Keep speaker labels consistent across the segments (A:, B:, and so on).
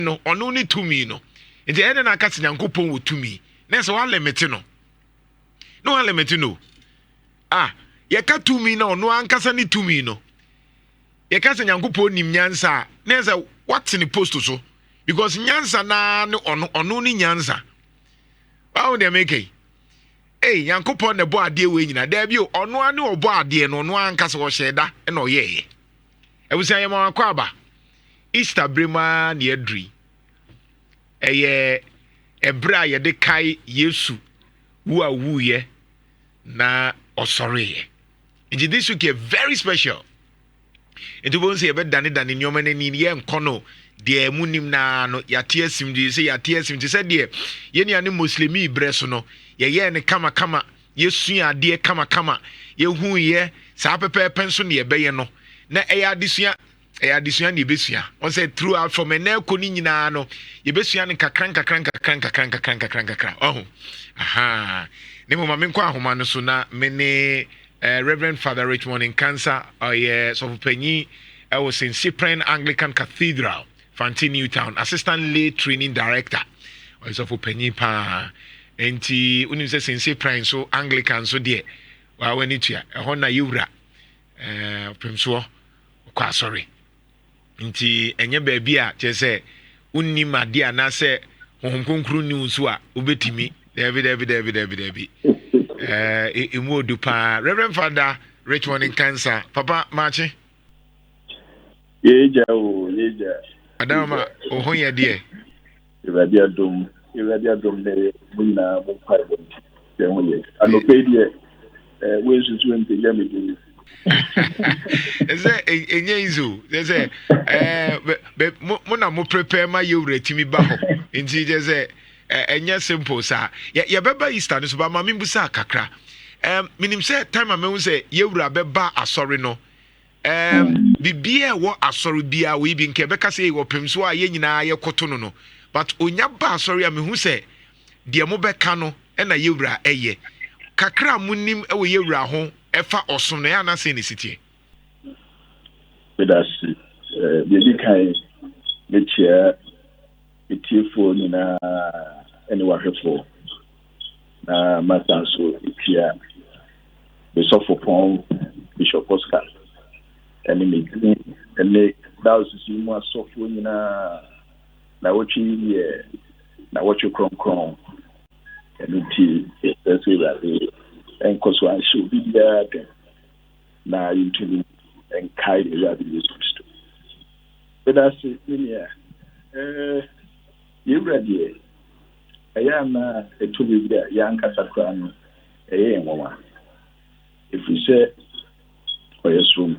A: no ɔno ne tumi no nti ɛde na aka se nyankopɔn wɔ tumi na sɛ walemete no no walemete no yɛka tumi na ɔno ankasa ne tumi no yɛka se nyankopɔn nim nyansa na sɛ wate ne post so because nyansa na ne ɔno ne nyansa bawo de make nyankopɔn ne bɔ adeɛ wɔ nyina da bi ɔno ane ɔbɔ adeɛ no ɔno ankasa ɔhyɛ da na ɔyɛɛ ɛbusia yɛ ma akɔ aba Easter brema ne adri ɛyɛ ɛbra yɛde kai Yesu wo a wuye na ɔsɔre nti this week is very special nti bo nse yɛbɛdane dane nneɔma n'ani yɛ nkɔ no deɛ mu nim na no yɛate asim de sɛ yɛate asim te sɛ deɛ yɛne ane muslimi brɛ so no yɛyɛ ne kama kama yɛsua adeɛ kama kama yɛhu yɛ saa pɛpɛɛpɛ nso ne yɛbɛyɛ no na ɛyɛ adesua ne yɛbɛsua on say throughout from ena ko ni nyinaa no yɛbɛsua ne kakran aha ne mo maame nkɔ ahoma no so na me ne Reverend Father Richmond in Cancer so panyi was St. Cyprian Anglican Cathedral Fanti Newtown Assistant Lay Training Director so for panyi pa enti unim sɛ St. Cyprian so Anglican so deɛ wa wani tua ɛhɔ na Nhyira pemso kwa sorry nti enye baabi a kyerɛ sɛ unnim ade anasɛ honhom konkro ni nso a obetimi dabi emu odupa Reverend Father Richmond in Cancer papa machi
B: yeja
A: adama ohun ye de
B: Iradia dom ne muna mo paibo ye ho ye anopedie we susu mpegya me
A: eze enye izo eze mo na mo prepare ma yewura timi ba ho nti je enye simple sa ye beba Easter no so ba ma mimbusa kakra minim say time am say yewura beba asori no bibia wo asori bia we bi nke beka say wo pemso a ye nyina ye koto no but onya ba asori a mehu say de mo beka no na yewura eye kakra munim e wo yewura ho efa osom na ya na say ne sitie
B: bedasi bi kai metia etifo ni na ene wahwefo na matanso etia Bishop Oscar ene me ene dawsisi mu asofo ni na wochi ye na wochi kronkron ene ti especially that enkoso ansho bibia na into enkai the radio Christ bedasi ni you ready? I am a two young Casacran, a woman. If we say, or yes, room,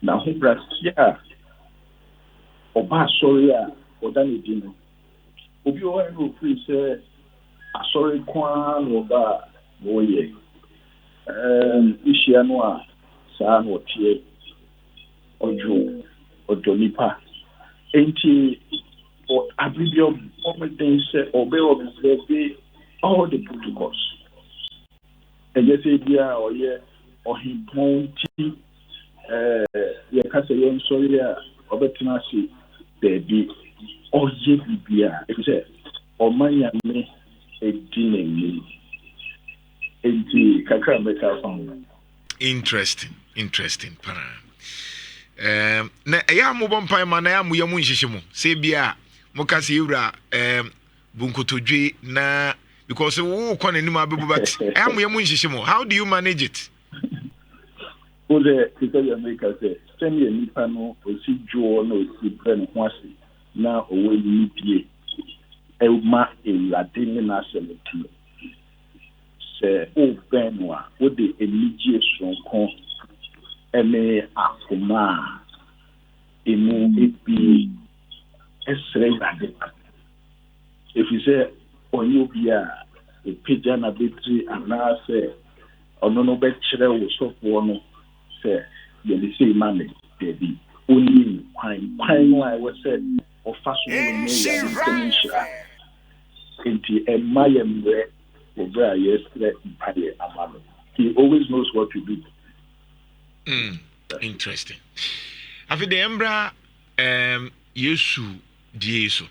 B: now who brass, or bass, sorry, or Danny Dino. If you are who please say, a sorry quan or bar, boy, Ishianoa, San or Tie, or Joe, or Donipa, ain't he? Or abbreviate obey all the protocols. And yes, or he pointy, Yakasayan Soria, or Betanasi, there be or Yibia, except or Maya me a dinner.
A: Interesting, para. Na ya mo bompa ma na ya mo yamu nhihyimu se bia mo ka se yura bunkotodwe na because wo ko na nim abebu but ya mo yamu nhihyimu how do you manage it
B: Ode because you make say send you nipa no osi jo na osi brand ho ase na owo ni die e ma e lade ni na semeti se o benwa wo de enije sonko ene akoma emu ebi esre bade if you say onye a pija na betri anase ono no be kire wo sofo no say ye dey say man dey be only kwan no I was said of fashion no Nhyira enti emayemre obra yesterday mpaye amano he always knows what to do.
A: Interesting. Afi de embra Yesu die so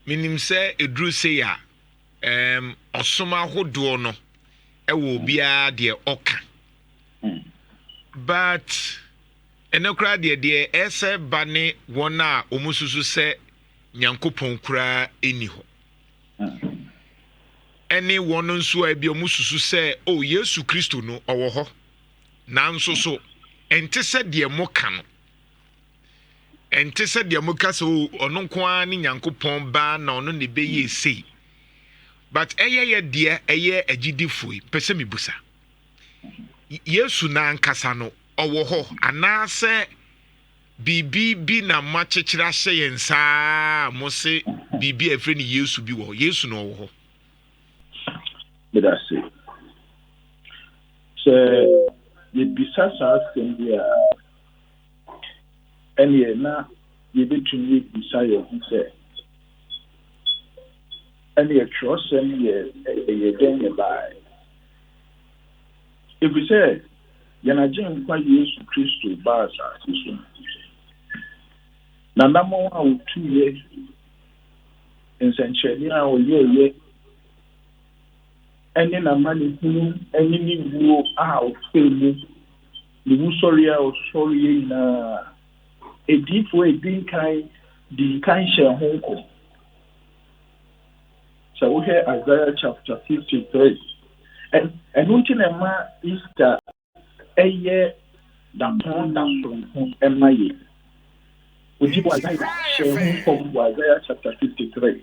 A: minim sɛ eduru sei a ɔsoma ahodoɔ no ɛwɔ obiara deɛ ɔka but enokra deɛ ɛsɛ ba ne wɔn a ɔmo susu sɛ nyankopɔn kura eni hɔ ɛne wɔn nso a bi ɔmo susu sɛ o Yesu Kristo no ɔwɔ hɔ nanso so ɛnte sɛ deɛ mo ka no ɛnte sɛ deɛ mo ka sɛ ɔno nko ara ne nyankopɔn ba na ɔno ne bɛyɛ sei but ɛyɛ deɛ ɛyɛ agyidifoɔ pɛsɛ mibusa Yesu na ankasa no ɔwɔ hɔ anaasɛ bibi bi na makyekyere ahyɛ yɛn saa mo se bibi a ɛfrɛ ne Yesu bi wɔ Yesu na ɔwɔ hɔ
B: medase sɛ yɛbisa saa asɛm bi a ɛneɛ na yɛbɛtumi yɛbisa yɛn ho sɛ ɛneɛ twerɛsɛm yɛ dɛn yɛ bae ɛfiri sɛ yɛnagye nkwa Yesu Kristo baa asase so na namɔn a wotuyɛ nsɛnkyerɛnne a ɔyɛɛyɛ ɛne n'amanehunu ɛne ne wuo a ɔfɛɛ mu ne wusɔre a ɔsɔreɛ nyinaa ediifoɔ edi nkan hyɛ ho nkɔm sɛ wohwɛ Isaiah chapter 53 ɛno nti na ɛma Easter ɛyɛ dapɔn da soronko ɛma yɛ odi wɔ Isaiah hyɛ ho nkɔm wɔ Isaiah chapter 53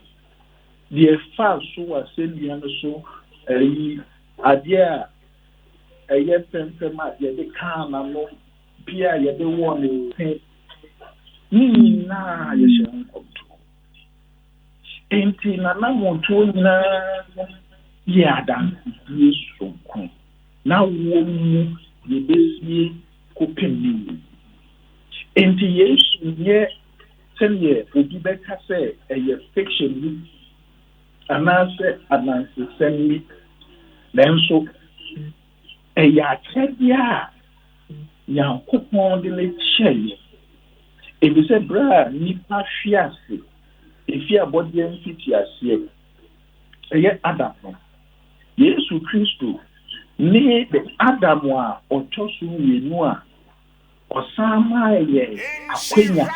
B: deɛ fa so wɔ asɛnnua no so adeɛ a ɛyɛ pɛmpɛm a yɛde kaa n'ano bia a yɛde wɔ ne pɛ ne nyinaa yɛhyɛ ho nkɔm to enti nanamontoɔ nyinaa yɛ adansedie sonko na wɔn mu yɛbɛsie kɔpem ne mu enti Yesu nyɛ sɛneɛ obi bɛka sɛ ɛyɛ fiction bi anaasɛ anansesɛm bi nanso ɛyɛ akyɛdeɛ a Nyankopɔn de ne kyɛeɛ ebisɛ berɛ a nnipa hwe ase efi abɔdeɛ mfiti aseɛ ɛyɛ Adam no Yesu Kristo ne de Adam a ɔtɔ so mmienu a ɔsan maa yɛ akwanya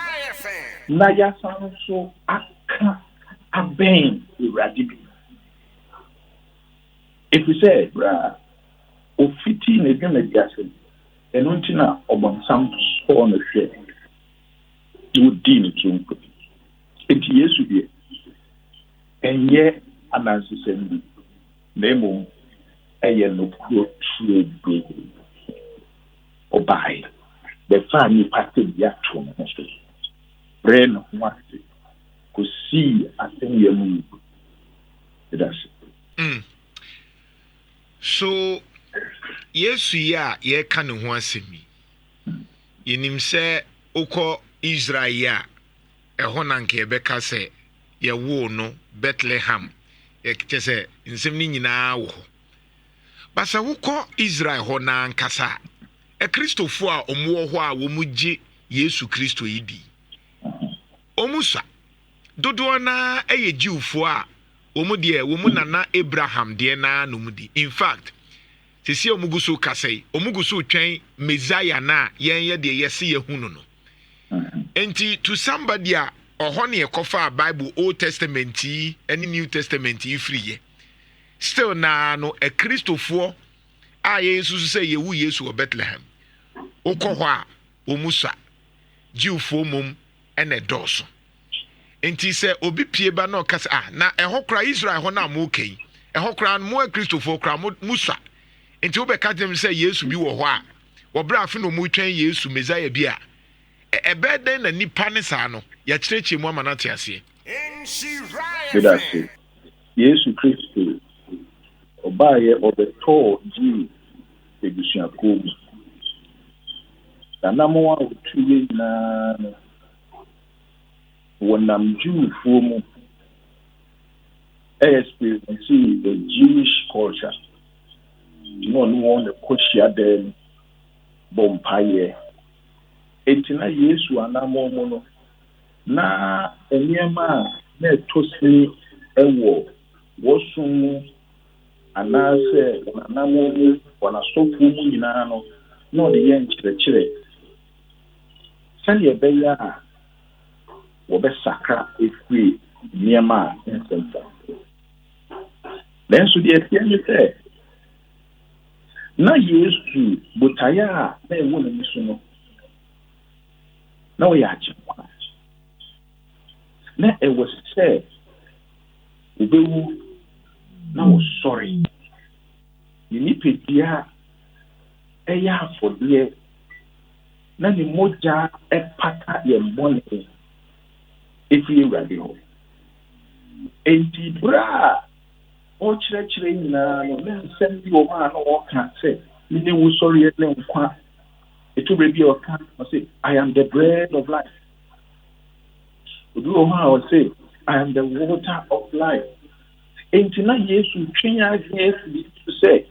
B: na yɛasan so aka abɛn Awurade bi efisɛ berɛ a ofiti ne dwumadi ase ɛno nti na ɔbɔnsam sɔɔ no hwɛ na odii ne tiri nkwa enti Yesu deɛ ɛnyɛ anansesɛm bi na mmom ɛyɛ nokuro tuo bi ɔbae bɛfaa nnipa sɛ bi ato ne ho so brɛ ne ho ase kɔsii asɛnnua mu ɛdase
A: so Yesu yi a yɛka ne ho asɛm yi yɛnim sɛ wokɔ Israel yi a ɛhɔ na nka yɛbɛka sɛ yɛwoo no Bethlehem yɛkyɛ sɛ nsɛm no nyinaa wɔ hɔ basa wokɔ Israel hɔ na nkasa Kristofoɔ a ɔmo hɔ a wɔmu gye Yesu Kristo yi di ɔmu sa dodoɔ na ɛyɛ Jiwfoɔ a wɔmu nana Abraham deɛ na no mu di in fact sisi ɔmu gu so kasɛi ɔmu gu so twɛn Messiah na yɛn yɛ deɛ yɛse yɛhu no no enti to somebody a ɔhɔ ne yɛkɔfa Bible Old Testament yi ne New Testament yi friyɛ still na no Kristofoɔ a yɛn nso sɛ yɛwu Yesu wɔ Bethlehem wokɔ hɔ a ɔmu sa Jiwfoɔ mom ɛna dɔɔso enti sɛ obi pie ba na ɔkasa na ɛhɔ kora Israel hɔ na mo kɛi ɛhɔ kora mo Kristofoɔ kora mo sa enti wobɛka kyerɛ m sɛ Yesu bi wɔ hɔ a wɔbrɛ afe no mu twɛn Yesu Messiah bi a ɛbɛɛ dɛn na nipa ne saa no yɛkyerɛkyerɛ mu ama no ate aseɛ
B: medase Yesu Kristo ɔbaayɛ ɔbɛtɔɔ Jiw ebusuakuo mu na namɔ a ɔtuyɛ nyinaa no wɔnam Jiwfoɔ mu experience the Jewish culture no wɔn ne kɔhyia dan bɔ mpaeɛ enti na Yesu anamɔ mu no na nneɛma na ɛtɔ se ɛwɔ wɔsom mu anaasɛ wɔnanawo mu wɔnasɔfoɔ mu nyinaa no na ɔde yɛ nkyerɛkyerɛ sɛdeɛ ɛbɛyɛ a wɔbɛsakra efiri nneɛma a nsɛmfa nanso deɛ ɛteɛ ne sɛ na Yesu botaeɛ a na ɛwɔ n'ani so no na ɔyɛ agyenkwa na ɛwɔ sɛ obɛwu na wɔsɔre ne nipadua ɛyɛ afɔdeɛ na ne mogya ɛpata yɛn bɔne ɛfiri Awurade hɔ enti bere a ɔkyerɛkyerɛ nyinaa no na nsɛm bi wɔ hɔ a na wɔka sɛ ne wu sɔreɛ ne nkwa ɛtɔberɛ bi a ɔka ɔsɛ I am the bread of life obi wɔ hɔ a ɔsɛ I am the water of life enti na Yesu twe adwene afiri so sɛ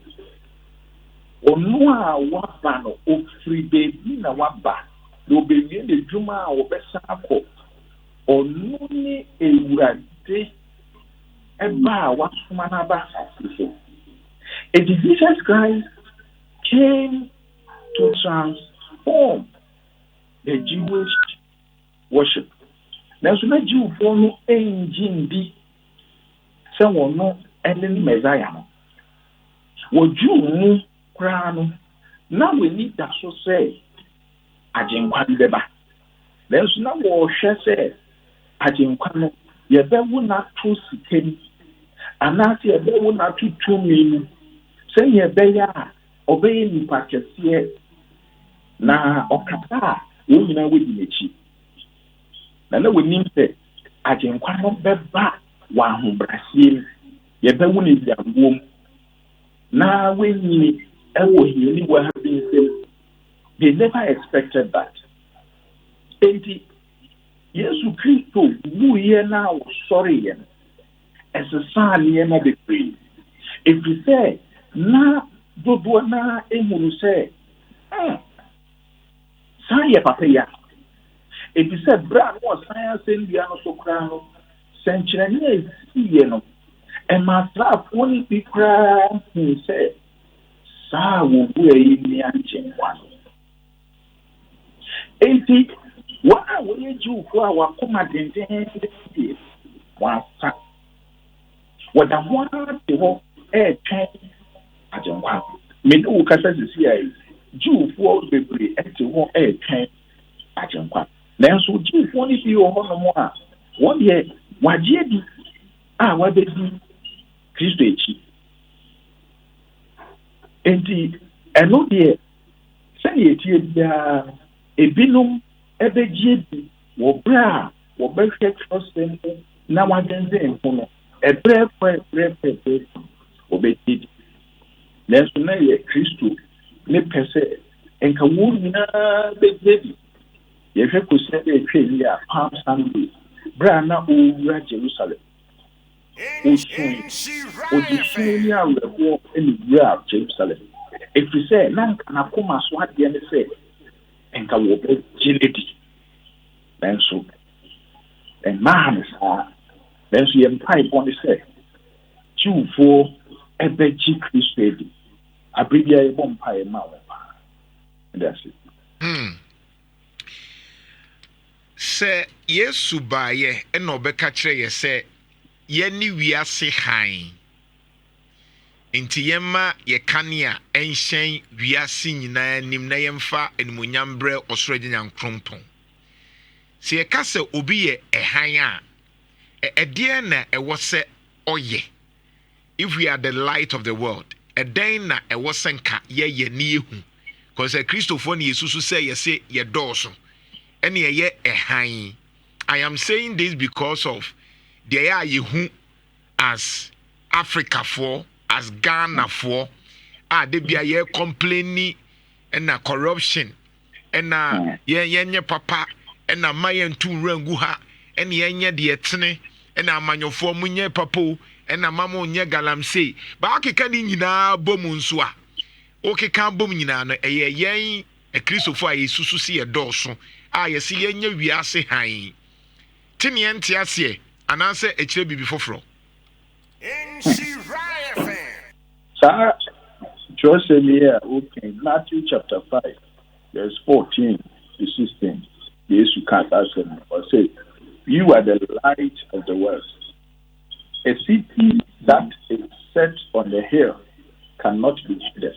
B: ɔno a waba no ofiri baabi na waba na obɛwie n'adwuma a wɔbɛsa akɔ ɔno ne Awurade ɛba a wasoma no aba asase so and Jesus Christ came to transform the Jewish worship. Nanso na Jewfoɔ no ɛngye ndi sɛ wɔno ɛne ne Messiah no wɔdwu mu koraa no na wɔni da so sɛ agyenkwa no bɛba nanso na wɔhwɛ sɛ agyenkwa no yɛbɛwo n'ato sika mu anaasɛ yɛbɛwo n'ato tumi mu sɛnea ɛbɛyɛ a ɔbɛyɛ nipa kɛseɛ na ɔkasa a wɔn nyinaa wɔdi n'akyi na wɔnim sɛ agyenkwa no bɛba wɔ ahobrɛaseɛ mu yɛbɛwo ne biamboɔ mu na wɔnyini ɛwɔ hiani wɔ ha bi nsɛm they never expected that enti Yesu Kristo wuyɛ na wɔsɔreeɛ no ɛsesaa nneɛma bebree ɛfiri sɛ na dodoɔ na ehunu sɛ saa yɛ papa ya ɛfiri sɛ bere a na wɔsan asɛnnua no so koraa no sɛnkyerɛnne a ɛsiiɛ no ɛma asraafoɔ no bi koraa hu sɛ saa wɔbu a yi nni agyenkwa no enti wɔn a wɔyɛ Jewfoɔ a wɔakoma dendenden die wɔasa wɔda ho ate hɔ ɛretwɛn agyenkwa mene wo kasa sisi a Jewfoɔ bebree ɛte hɔ ɛretwɛn agyenkwa nanso Jewfoɔ no bi wɔ hɔnom a wɔn deɛ wɔagye adi a wɔabɛdi Kristo akyi enti ɛno deɛ sɛdeɛ ɛtie biara ebinom ɛbɛgye di wɔ bere a wɔbɛhwɛ Kyerɛwsɛm mu na wɔadwendwen ho no ɛbrɛ wɔbɛgye di nanso na yɛ Kristo ne pɛ sɛ nka wɔn nyinaa bɛgye di yɛhwɛ kɔsi dɛ ɛtwa yi a Palm Sunday bere a na ɔwura Jerusalem ɔde sum ne awerɛhoɔ ne wura Jerusalem ɛfiri sɛ na nka n'akoma so adeɛ ne sɛ nka wɔbɛgye ne di nanso mmaa no saa nanso yɛ mpaebɔ ne sɛ Jewfoɔ ɛbɛgye Kristo adi abere bi a yɛbɔ mpaeɛ ma wɔn paa ɛdase
A: sɛ Yesu baayɛ ɛna ɔbɛka kyerɛ yɛ sɛ yɛne wiase hann nti yɛma yɛkanea ɛnhyɛn wiase nyinaa anim na yɛmfa animonyam brɛ ɔsoro agya Nyankopɔn sɛ yɛka sɛ obi yɛ ɛhan a ɛdeɛ na ɛwɔ sɛ ɔyɛ if we are the light of the world ɛdɛn na ɛwɔ sɛ nka yɛyɛ ne yɛhu because Kristofoɔ ne Yesu so sɛ yɛsɛ yɛdɔɔso ɛne yɛyɛ ɛhan I am saying this because of deɛ yɛ a yɛhu as Africafoɔ as Ghanafoɔ a de bia yɛ complaini ɛna corruption ɛna yɛnyɛ papa ɛna ma yɛntu nwura ngu ha ɛna yɛnyɛ deɛ tene ɛna amanyofoɔ mu nyɛ papa o ɛna mama nyɛ galamsey ba akeka ne nyinaa bom nso a okeka bom nyinaa no ɛyɛ yɛn Kristofoɔ a Yesu so si yɛdɔɔso a yɛsi yɛnyɛ wiase hann te ne ente ase ananse ekire bibi foforo
B: Sir, Joseph here, okay, Matthew chapter 5, verse 14 to 16. Yes, you can't ask him. Or say, you are the light of the world. A city that is set on the hill cannot be hidden.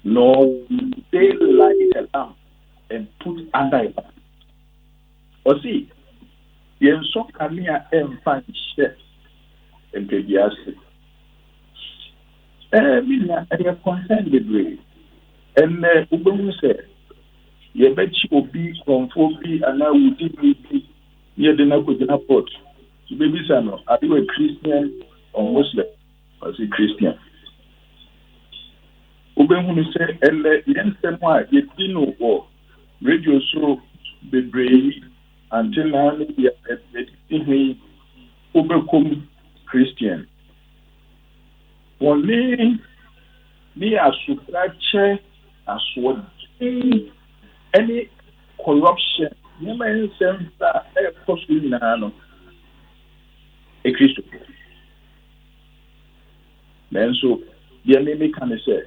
B: Nor do they light a lamp and put under a lamp. Or see, yen so kamia find share and previous. Mina, I am concerned with me. And Ubuntu said, "Ye bet you be conformity and now would be near the Nakujana port. Baby son, are you a Christian or Muslim?" I say Christian. Ubuntu said, "And yen semwa ye dino or radio show be brave until now ye at Ubekum Christian." Only me as suprache as what any corruption, never sense that a possible nano a Christian. Then so the enemy can say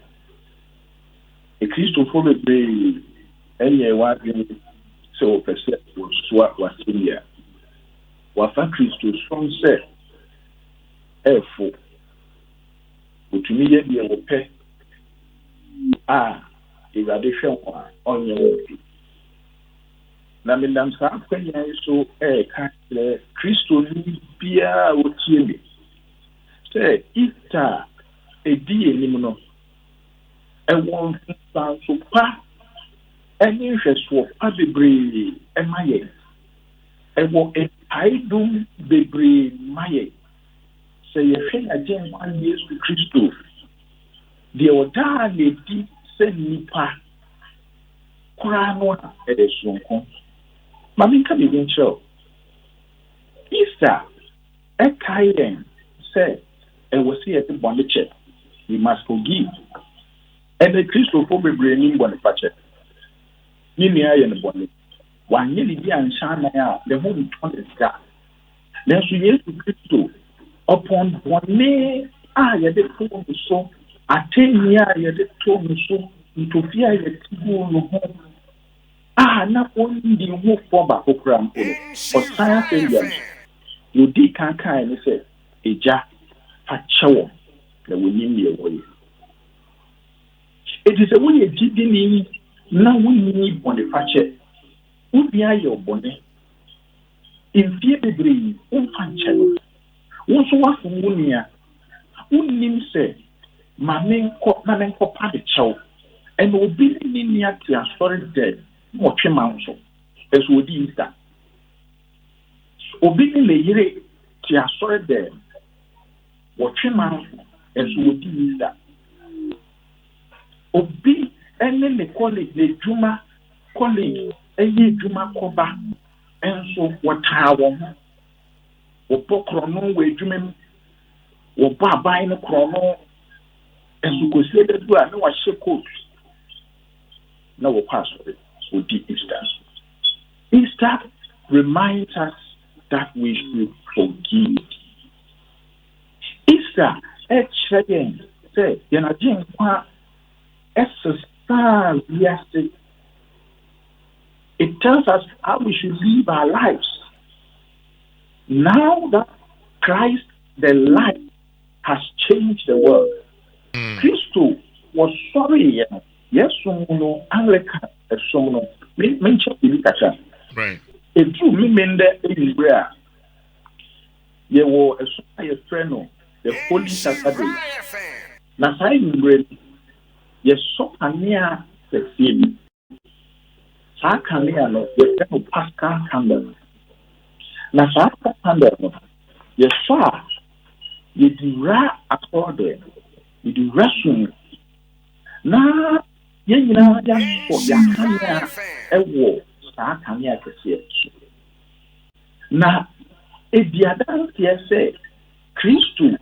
B: a Christian for the day any one so percent was swap was in here. What a Christian strong said, for utumi ye die wo pɛ Awurade hwɛ ɔnyɛ wo bi na menam saa kwanya so ka kyerɛ Kristoni biara wotie me sɛ ita edi enim no ɛwɔ nsanso pa ɛne nhwɛsoɔ pa bebree ɛma yɛ ɛwɔ ɛpaedom bebree ma yɛ sɛ yɛhwɛ agye nkwa Yesu Kristo deɛ ɔdaa n'edi sɛ nnipa koraa no a ɛyɛ sonko ma menka biribi nkyerɛ Easter ɛkae yɛn sɛ ɛwɔ sɛ yɛde bɔne kyɛ we must forgive ɛnɛ Kristofo bebree nim bɔne fa kyɛ ne nua yɛ no bɔne wanyɛ ne bi anhyɛ anan a ne ho ntɔ ne sika nanso Yesu Kristo upon bɔne a yɛde to no so atenni a yɛde to no so ntofi a yɛde gu no ho na ɔndi ho fɔ baako kora mpo no ɔsan afei yɛ no yɛdi kankan ne sɛ egya fa kyɛ wɔn na wɔnim deɛ wɔyɛ ɛti sɛ woyɛ gyidini na wonni bɔne fa kyɛ wobi ayɛ bɔne mfie bebree womfa nkyɛ no wo nso wafom wo nua wonnim sɛ ma menkɔ pa de kyɛw ɛna obi ne nua te asɔre dɛ na ɔtwe ma nso ɛso ɔdi Easter obi ne ne yere te asɔre dɛ wɔtwe ma nso ɛso ɔdi Easter obi ɛne ne colleague ne dwuma colleague ɛyɛ dwuma kɔba ɛnso wɔtaa wɔn ho wɔbɔ korɔno wɔ adwuma mu wɔbɔ aban no korɔno ɛnso kɔsie dadu a na wahyɛ coat na wɔkɔ asɔre ɔdi Easter. Easter reminds us that we should forgive. Easter ɛkyerɛ yɛn sɛ yɛn agye nkwa ɛsesaa wiase. It tells us how we should live our lives. Now that Christ, the light, has changed the world. Christo was sorry, yes, no, Anglican, no, mention the
A: right.
B: A true women there in where you were a friend, the Holy Saturday. Nasai bread, yes, so near the film. Sakania, the Pascal Campbell. Na saa kanda no ye fa ye dira akode ye dira sun na ye nyina ya so ya kanya ewo saa kanya kese na ediadan tie se Kristo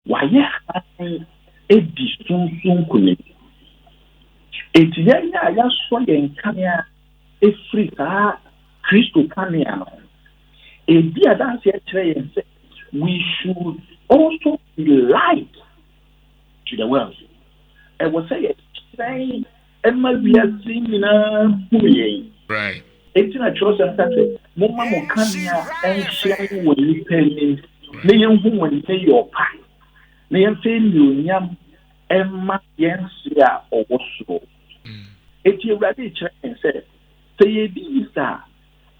B: waye han edi sunsun kuni etiya ya so ye kanya efri saa Kristo kanya no A dear dance and say we should also be light to the world. I will say saying Emma we are seeing
A: right.
B: It's a choice and say Mama Mokanya and sharing when you pay me. Nayan who when you pay your pie. Nayan saying you yam Emma Yansia or so. It's your ready and say, say these are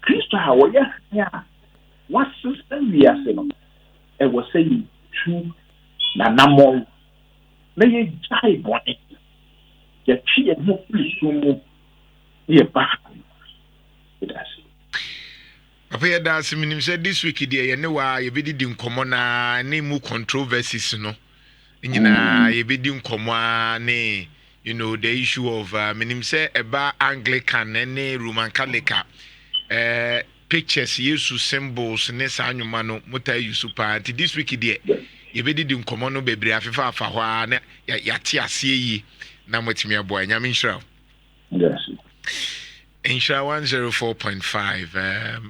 B: Christa, how ya. What system we are saying? I was saying true Nanamon. Nay jai bonnet. The tree and no sumo near back. It has.
A: Papa ya da minim say this week dey ye ne wa ye bedi di nkomo na ne mu controversies no. Nyina ye bedi nkomo ne the issue of minim say eba Anglican ne Roman Catholic pictures yesu symbols ne sa anwuma no muta yusu pa nti this week dey ye bedi di nkomo no bebre afefa afa ho na ya te ase yi na motimi aboa nyame nhyira.
B: Yes.
A: Nhyira 104.5